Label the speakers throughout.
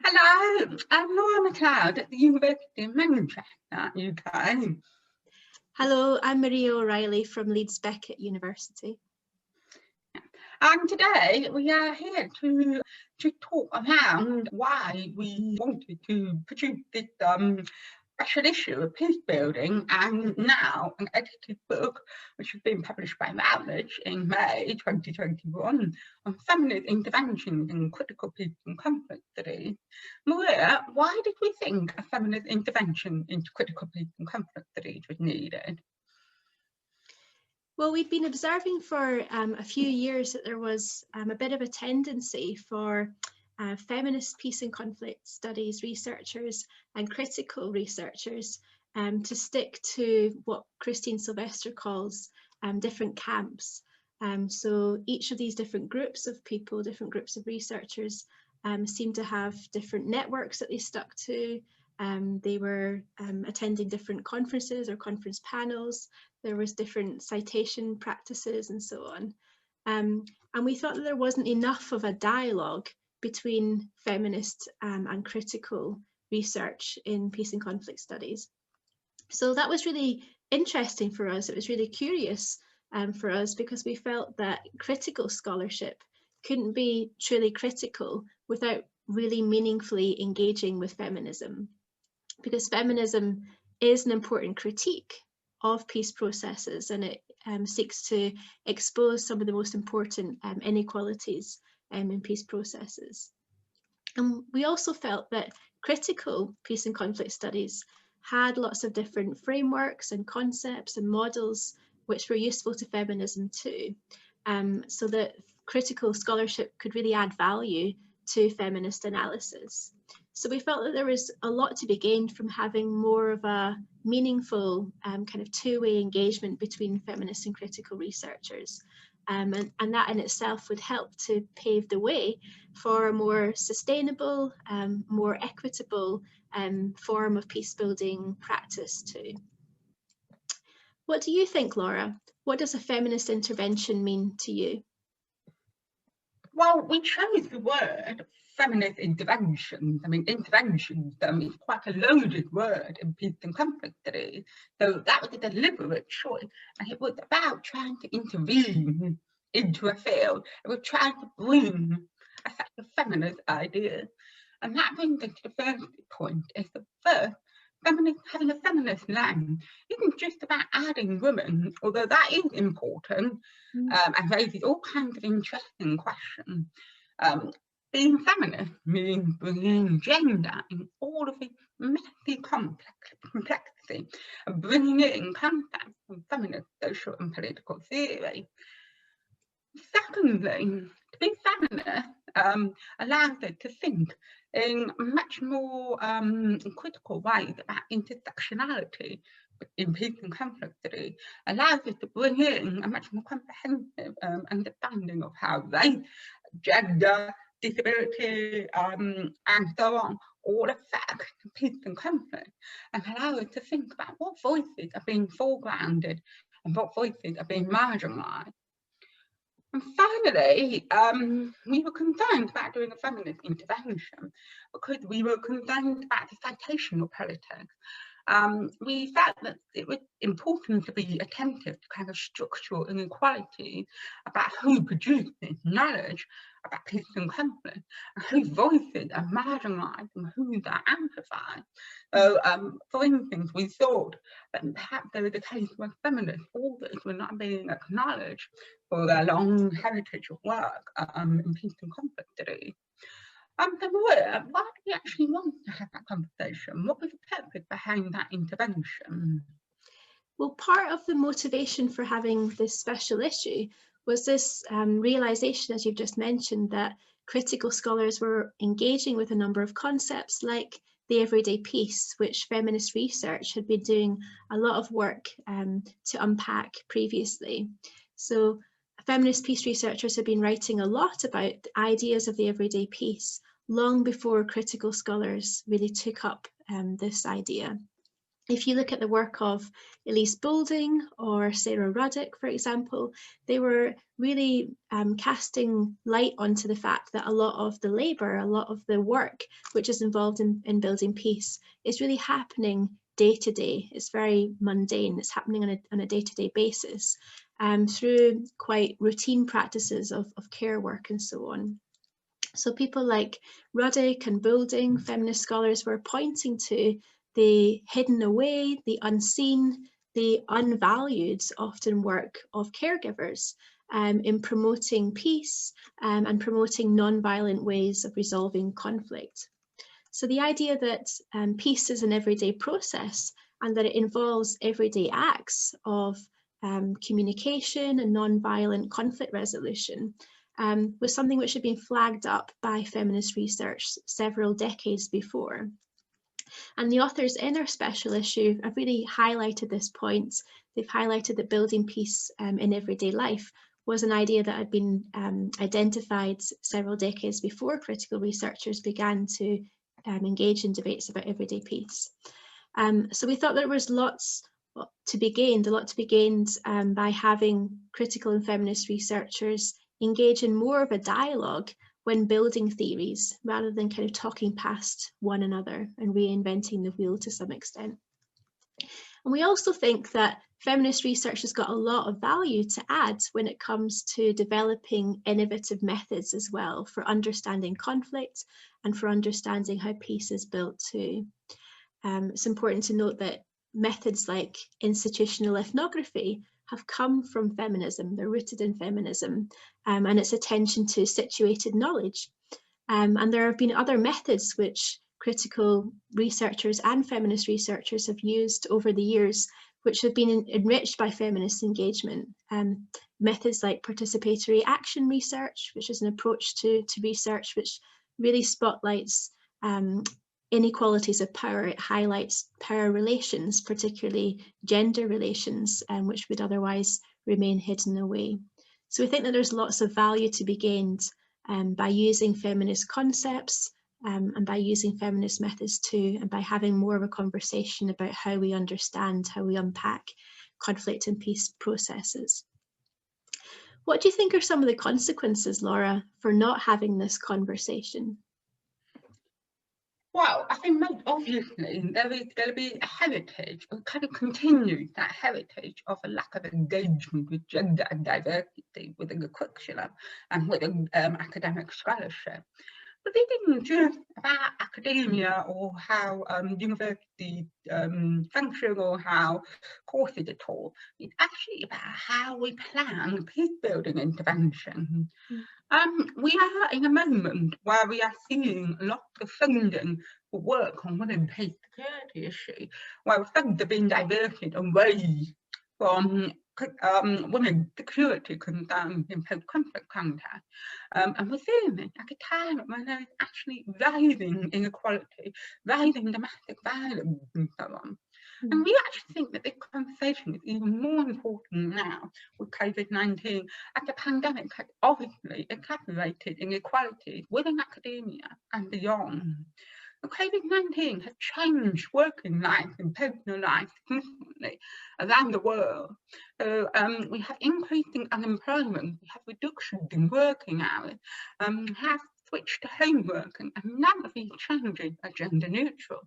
Speaker 1: Hello, I'm Laura McLeod at the University of Manchester, UK.
Speaker 2: Hello, I'm Maria O'Reilly from Leeds Beckett University.
Speaker 1: And today we are here to talk around why we wanted to produce this special issue of peacebuilding, and now an edited book which has been published by Routledge in May 2021 on feminist intervention in critical peace and conflict studies. Maria, why did we think a feminist intervention into critical peace and conflict studies was needed?
Speaker 2: Well, we've been observing for a few years that there was a bit of a tendency for feminist peace and conflict studies researchers and critical researchers to stick to what Christine Sylvester calls different camps. So each of these different groups of people, different groups of researchers seem to have different networks that they stuck to. They were attending different conferences or conference panels. There was different citation practices and so on. And we thought that there wasn't enough of a dialogue between feminist and critical research in peace and conflict studies. So that was really interesting for us. It was really curious for us because we felt that critical scholarship couldn't be truly critical without really meaningfully engaging with feminism. Because feminism is an important critique of peace processes, and it seeks to expose some of the most important inequalities in peace processes. And we also felt that critical peace and conflict studies had lots of different frameworks and concepts and models which were useful to feminism too, so that critical scholarship could really add value to feminist analysis. So we felt that there was a lot to be gained from having more of a meaningful kind of two-way engagement between feminist and critical researchers. And that in itself would help to pave the way for a more sustainable, more equitable form of peace-building practice too. What do you think, Laura? What does a feminist intervention mean to you?
Speaker 1: Well, we chose the word feminist intervention. I mean, intervention is quite a loaded word in peace and conflict studies. So that was a deliberate choice. And it was about trying to intervene into a field. It was trying to bring a set of feminist ideas. And that brings us to the first point, is the first, having a feminist lens isn't just about adding women, although that is important and raises all kinds of interesting questions. Being feminist means bringing gender in all of its messy complexity and bringing it in contact with feminist social and political theory. Secondly, to be feminist allows us to think in much more critical ways about intersectionality in peace and conflict studies, allows us to bring in a much more comprehensive understanding of how race, gender, disability, and so on all affect peace and conflict, and allow us to think about what voices are being foregrounded and what voices are being marginalised. And finally, we were concerned about doing a feminist intervention because we were concerned about the citational politics. We felt that it was important to be attentive to kind of structural inequalities about who produces knowledge about peace and conflict, and whose voices are marginalised and whose are amplified. So, for instance, we thought that perhaps there was a case where feminist authors were not being acknowledged for their long heritage of work in peace and conflict studies. So Maria, why did we actually want to have that conversation? What was the purpose behind that intervention?
Speaker 2: Well, part of the motivation for having this special issue was this realization, as you've just mentioned, that critical scholars were engaging with a number of concepts like the everyday peace, which feminist research had been doing a lot of work to unpack previously. So feminist peace researchers have been writing a lot about ideas of the everyday peace long before critical scholars really took up this idea. If you look at the work of Elise Boulding or Sarah Ruddick, for example, they were really casting light onto the fact that a lot of the labour, a lot of the work which is involved in building peace is really happening day to day. It's very mundane. It's happening on a day-to-day basis through quite routine practices of care work and so on. So people like Ruddick and Boulding, feminist scholars, were pointing to the hidden away, the unseen, the unvalued often work of caregivers in promoting peace and promoting non-violent ways of resolving conflict. So the idea that peace is an everyday process and that it involves everyday acts of communication and non-violent conflict resolution was something which had been flagged up by feminist research several decades before. And the authors in their special issue have really highlighted this point. They've highlighted that building peace in everyday life was an idea that had been identified several decades before critical researchers began to engage in debates about everyday peace. So we thought there was lots to be gained, a lot to be gained by having critical and feminist researchers engage in more of a dialogue when building theories, rather than kind of talking past one another and reinventing the wheel to some extent. And we also think that feminist research has got a lot of value to add when it comes to developing innovative methods as well for understanding conflict and for understanding how peace is built too. It's important to note that methods like institutional ethnography have come from feminism. They're rooted in feminism and its attention to situated knowledge. And there have been other methods which critical researchers and feminist researchers have used over the years, which have been enriched by feminist engagement. Methods like participatory action research, which is an approach to research which really spotlights inequalities of power. It highlights power relations, particularly gender relations, which would otherwise remain hidden away. So we think that there's lots of value to be gained by using feminist concepts and by using feminist methods too, and by having more of a conversation about how we understand, how we unpack conflict and peace processes. What do you think are some of the consequences, Laura, for not having this conversation?
Speaker 1: Well, I think most obviously there is going to be a heritage, or kind of continue that heritage of a lack of engagement with gender and diversity within the curriculum and within academic scholarship. But this isn't just about academia or how universities function or how courses are taught. It's actually about how we plan peace-building intervention. We are in a moment where we are seeing lots of funding for work on women's peace security issue, where funds are being diverted away from women's security concerns in post-conflict context. And we're seeing it at a time when there is actually rising inequality, rising domestic violence and so on. And we actually think that this conversation is even more important now with COVID-19, as the pandemic has obviously exacerbated inequalities within academia and beyond. COVID-19 has changed working life and personal life significantly around the world. So we have increasing unemployment, we have reductions in working hours, we have switched to homework, and none of these changes are gender neutral.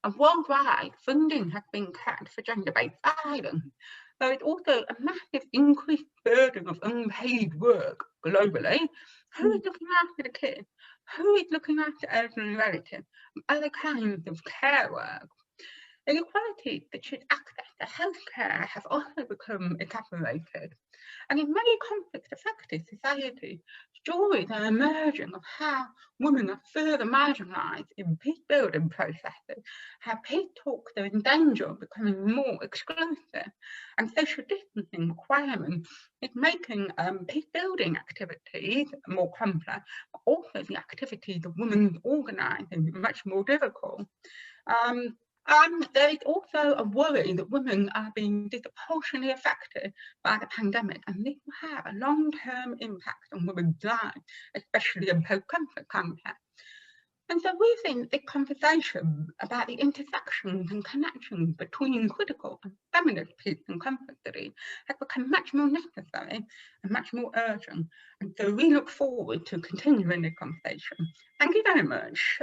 Speaker 1: And worldwide, funding has been cut for gender-based violence. So it's also a massive increased burden of unpaid work globally. Who is looking after the kids? Who is looking after elderly relatives? Other kinds of care work. Inequalities such as access to healthcare have also become exacerbated. And in many conflict-affected societies, stories are emerging of how women are further marginalised in peace-building processes, how peace talks are in danger of becoming more exclusive, and social distancing requirements is making peace-building activities more complex, but also the activities of women organising much more difficult. There is also a worry that women are being disproportionately affected by the pandemic, and this will have a long-term impact on women's lives, especially in post-conflict context. And so we think the conversation about the intersections and connections between critical and feminist peace and conflict studies has become much more necessary and much more urgent. And so we look forward to continuing the conversation. Thank you very much.